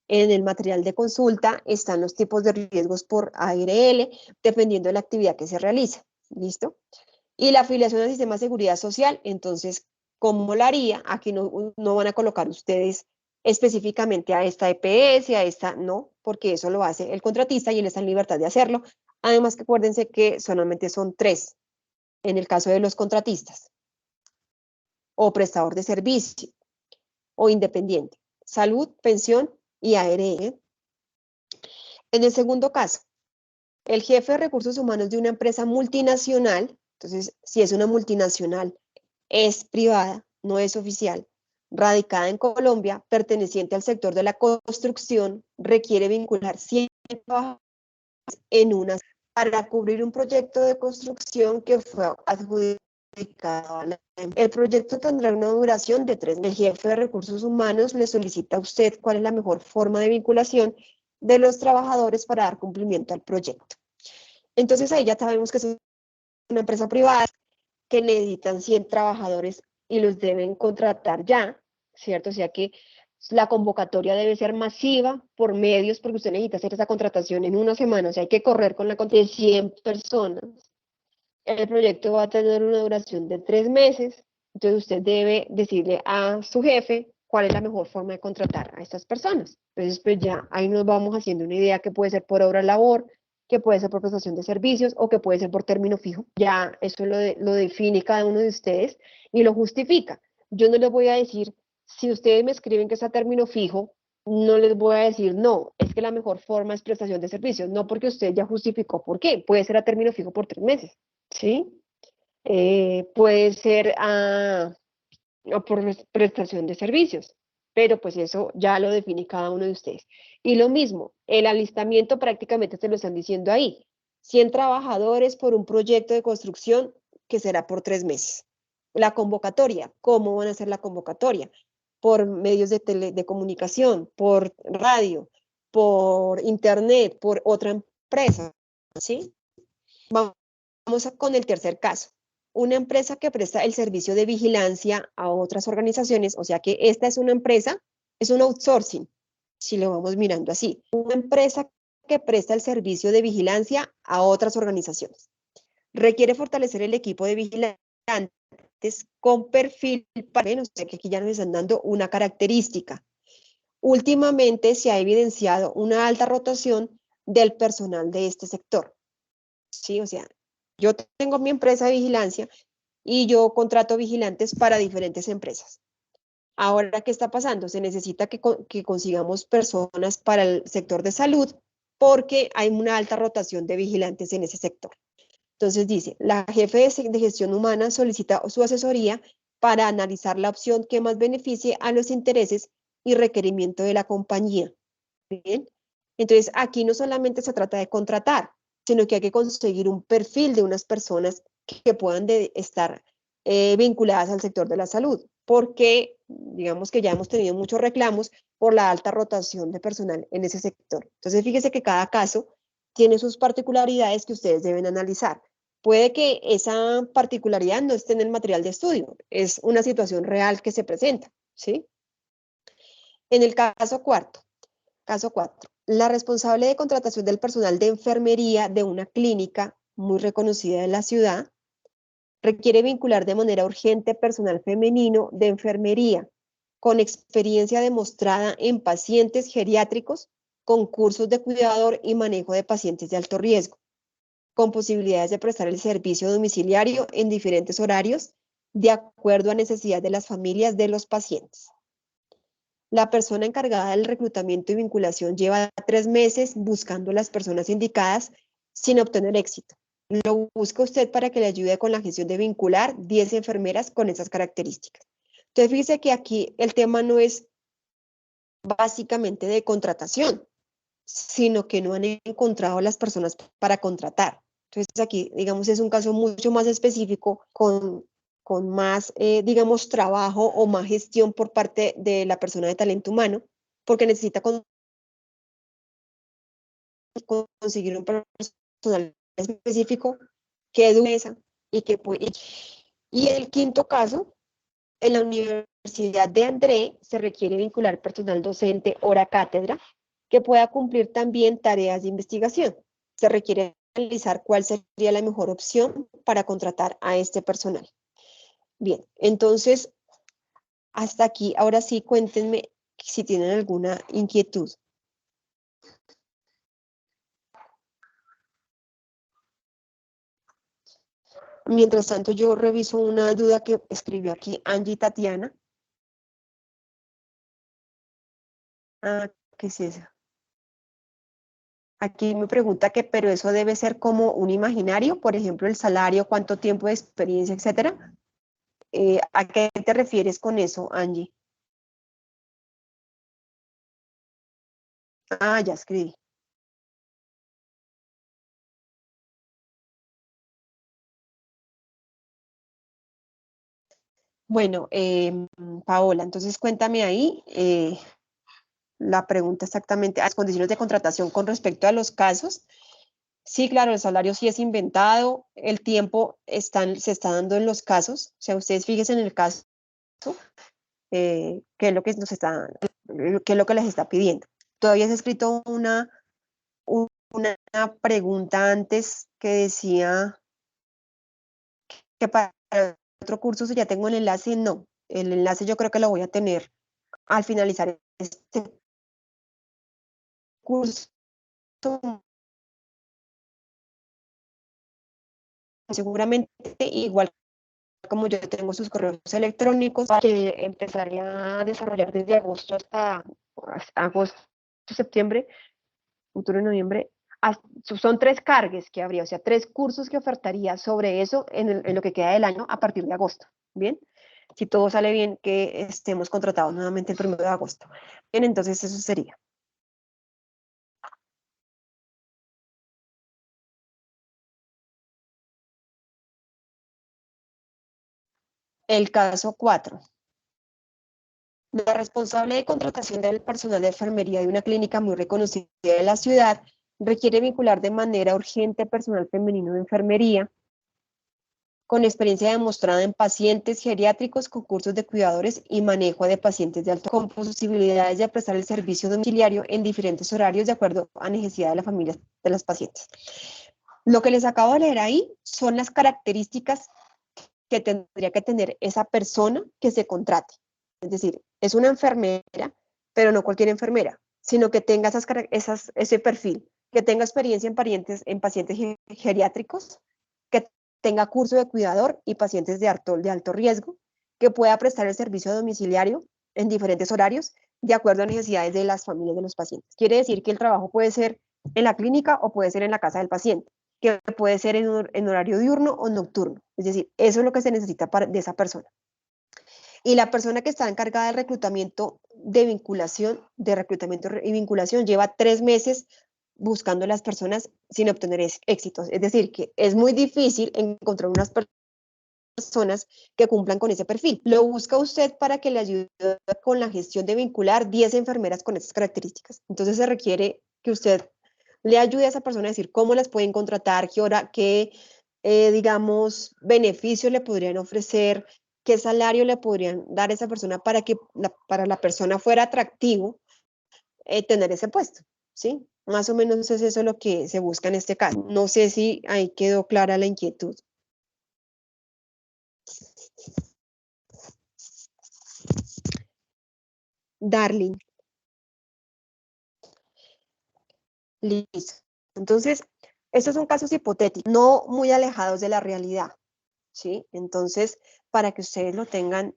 En el material de consulta están los tipos de riesgos por ARL, dependiendo de la actividad que se realiza. ¿Listo? Y la afiliación al sistema de seguridad social, entonces, ¿cómo la haría? Aquí no van a colocar ustedes específicamente a esta EPS, a esta, no, porque eso lo hace el contratista y él está en libertad de hacerlo. Además, que acuérdense que solamente son 3 en el caso de los contratistas o prestador de servicio o independiente, salud, pensión y ARE. En el segundo caso, el jefe de recursos humanos de una empresa multinacional, entonces si es una multinacional, es privada, no es oficial, radicada en Colombia, perteneciente al sector de la construcción, requiere vincular 100 trabajadores en una para cubrir un proyecto de construcción que fue adjudicado a la empresa. El proyecto tendrá una duración de 3 meses. El jefe de recursos humanos le solicita a usted cuál es la mejor forma de vinculación de los trabajadores para dar cumplimiento al proyecto. Entonces ahí ya sabemos que es una empresa privada que necesitan 100 trabajadores y los deben contratar ya, ¿cierto? O sea que la convocatoria debe ser masiva por medios, porque usted necesita hacer esa contratación en una semana, o sea, hay que correr con la contratación de 100 personas. El proyecto va a tener una duración de 3 meses, entonces usted debe decirle a su jefe cuál es la mejor forma de contratar a estas personas. Entonces, pues ya ahí nos vamos haciendo una idea que puede ser por obra labor, que puede ser por prestación de servicios o que puede ser por término fijo. Ya eso lo define cada uno de ustedes y lo justifica. Yo no les voy a decir, si ustedes me escriben que es a término fijo, no les voy a decir, no, es que la mejor forma es prestación de servicios, no porque usted ya justificó por qué, puede ser a término fijo por 3 meses, ¿sí? Puede ser por prestación de servicios, pero pues eso ya lo define cada uno de ustedes. Y lo mismo, el alistamiento prácticamente se lo están diciendo ahí, 100 trabajadores por un proyecto de construcción que será por 3 meses. La convocatoria, ¿cómo van a hacer la convocatoria? Por medios de comunicación, por radio, por internet, por otra empresa, ¿sí? Vamos con el tercer caso. Una empresa que presta el servicio de vigilancia a otras organizaciones, o sea que esta es una empresa, es un outsourcing, si lo vamos mirando así. Una empresa que presta el servicio de vigilancia a otras organizaciones. Requiere fortalecer el equipo de vigilantes con perfil para, o sea que aquí ya nos están dando una característica. Últimamente se ha evidenciado una alta rotación del personal de este sector. Sí, o sea, yo tengo mi empresa de vigilancia y yo contrato vigilantes para diferentes empresas. Ahora, ¿qué está pasando? Se necesita que consigamos personas para el sector de salud porque hay una alta rotación de vigilantes en ese sector. Entonces dice, la jefe de gestión humana solicita su asesoría para analizar la opción que más beneficie a los intereses y requerimiento de la compañía. ¿Bien? Entonces, aquí no solamente se trata de contratar, sino que hay que conseguir un perfil de unas personas que puedan estar vinculadas al sector de la salud, porque digamos que ya hemos tenido muchos reclamos por la alta rotación de personal en ese sector. Entonces, fíjese que cada caso tiene sus particularidades que ustedes deben analizar. Puede que esa particularidad no esté en el material de estudio, es una situación real que se presenta, ¿sí? En el caso 4, la responsable de contratación del personal de enfermería de una clínica muy reconocida en la ciudad requiere vincular de manera urgente personal femenino de enfermería con experiencia demostrada en pacientes geriátricos con cursos de cuidador y manejo de pacientes de alto riesgo, con posibilidades de prestar el servicio domiciliario en diferentes horarios de acuerdo a necesidades de las familias de los pacientes. La persona encargada del reclutamiento y vinculación lleva 3 meses buscando las personas indicadas sin obtener éxito. Lo busca usted para que le ayude con la gestión de vincular 10 enfermeras con esas características. Entonces, fíjese que aquí el tema no es básicamente de contratación, sino que no han encontrado las personas para contratar. Entonces, aquí, digamos, es un caso mucho más específico con más, digamos, trabajo o más gestión por parte de la persona de talento humano, porque necesita conseguir un personal específico que dureza y que puede. Y el quinto caso, en la Universidad de André se requiere vincular personal docente hora cátedra que pueda cumplir también tareas de investigación. Se requiere analizar cuál sería la mejor opción para contratar a este personal. Bien, entonces, hasta aquí, ahora sí, cuéntenme si tienen alguna inquietud. Mientras tanto, yo reviso una duda que escribió aquí Angie Tatiana. Ah, ¿qué es eso? Aquí me pregunta que, pero eso debe ser como un imaginario, por ejemplo, el salario, cuánto tiempo de experiencia, etcétera. ¿A qué te refieres con eso, Angie? Ah, ya escribí. Bueno, Paola, entonces cuéntame ahí la pregunta exactamente, las condiciones de contratación con respecto a los casos. Sí, claro, el salario sí es inventado, el tiempo se está dando en los casos, o sea, ustedes fíjense en el caso, qué es lo que qué es lo que les está pidiendo. Todavía se ha escrito una pregunta antes que decía que para otro curso, si ya tengo el enlace, no, el enlace yo creo que lo voy a tener al finalizar este curso. Seguramente igual como yo tengo sus correos electrónicos, que empezaría a desarrollar desde agosto hasta agosto, septiembre, octubre, noviembre. Son 3 cargues que habría, o sea, 3 cursos que ofertaría sobre eso en lo que queda del año a partir de agosto. Bien, si todo sale bien, que estemos contratados nuevamente el 1 de agosto. Bien, entonces eso sería. El caso 4. La responsable de contratación del personal de enfermería de una clínica muy reconocida de la ciudad requiere vincular de manera urgente personal femenino de enfermería con experiencia demostrada en pacientes geriátricos con cursos de cuidadores y manejo de pacientes de alto con posibilidades de prestar el servicio domiciliario en diferentes horarios de acuerdo a necesidad de la familia de los pacientes. Lo que les acabo de leer ahí son las características que tendría que tener esa persona que se contrate. Es decir, es una enfermera, pero no cualquier enfermera, sino que tenga ese perfil, que tenga experiencia en pacientes geriátricos, que tenga curso de cuidador y pacientes de alto riesgo, que pueda prestar el servicio domiciliario en diferentes horarios de acuerdo a necesidades de las familias de los pacientes. Quiere decir que el trabajo puede ser en la clínica o puede ser en la casa del paciente, que puede ser en horario diurno o nocturno. Es decir, eso es lo que se necesita de esa persona. Y la persona que está encargada del reclutamiento de reclutamiento y vinculación, lleva 3 meses buscando a las personas sin obtener éxitos. Es decir, que es muy difícil encontrar unas personas que cumplan con ese perfil. Lo busca usted para que le ayude con la gestión de vincular 10 enfermeras con esas características. Entonces se requiere que usted le ayude a esa persona a decir cómo las pueden contratar, qué digamos, beneficios le podrían ofrecer, qué salario le podrían dar a esa persona para que para la persona fuera atractivo tener ese puesto, ¿sí? Más o menos es eso lo que se busca en este caso. No sé si ahí quedó clara la inquietud. Darling. Listo. Entonces, estos son casos hipotéticos, no muy alejados de la realidad, ¿sí? Entonces, para que ustedes lo tengan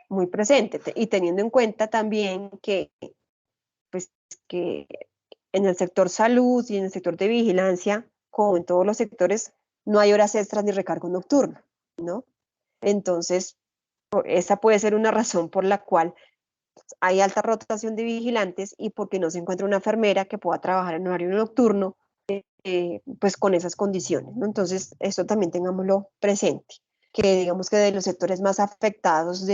muy presente y teniendo en cuenta también que, pues, que en el sector salud y en el sector de vigilancia, como en todos los sectores, no hay horas extras ni recargo nocturno, ¿no? Entonces, esa puede ser una razón por la cual hay alta rotación de vigilantes y porque no se encuentra una enfermera que pueda trabajar en horario nocturno, pues con esas condiciones, ¿no? Entonces, eso también tengámoslo presente, que digamos que de los sectores más afectados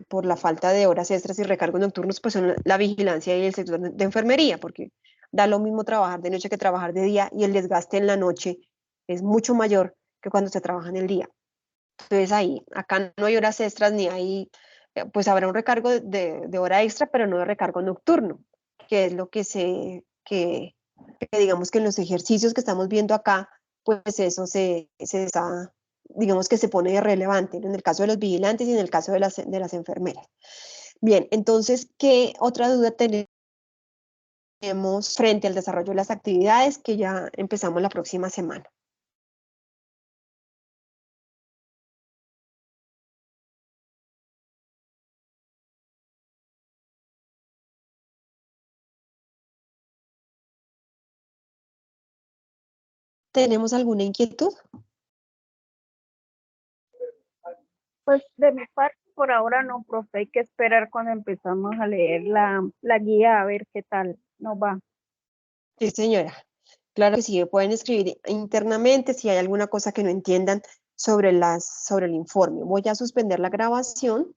por la falta de horas extras y recargos nocturnos, pues son la vigilancia y el sector de enfermería, porque da lo mismo trabajar de noche que trabajar de día y el desgaste en la noche es mucho mayor que cuando se trabaja en el día. Entonces ahí, acá no hay horas extras ni hay, pues habrá un recargo de hora extra, pero no de recargo nocturno, que es lo que digamos que en los ejercicios que estamos viendo acá, pues eso se está, digamos que se pone de relevante, ¿no? En el caso de los vigilantes y en el caso de las enfermeras. Bien, entonces, ¿qué otra duda tenemos frente al desarrollo de las actividades que ya empezamos la próxima semana? ¿Tenemos alguna inquietud? Pues de mi parte, por ahora no, profe, hay que esperar cuando empezamos a leer la guía a ver qué tal nos va. Sí, señora. Claro que sí, me pueden escribir internamente si hay alguna cosa que no entiendan sobre el informe. Voy a suspender la grabación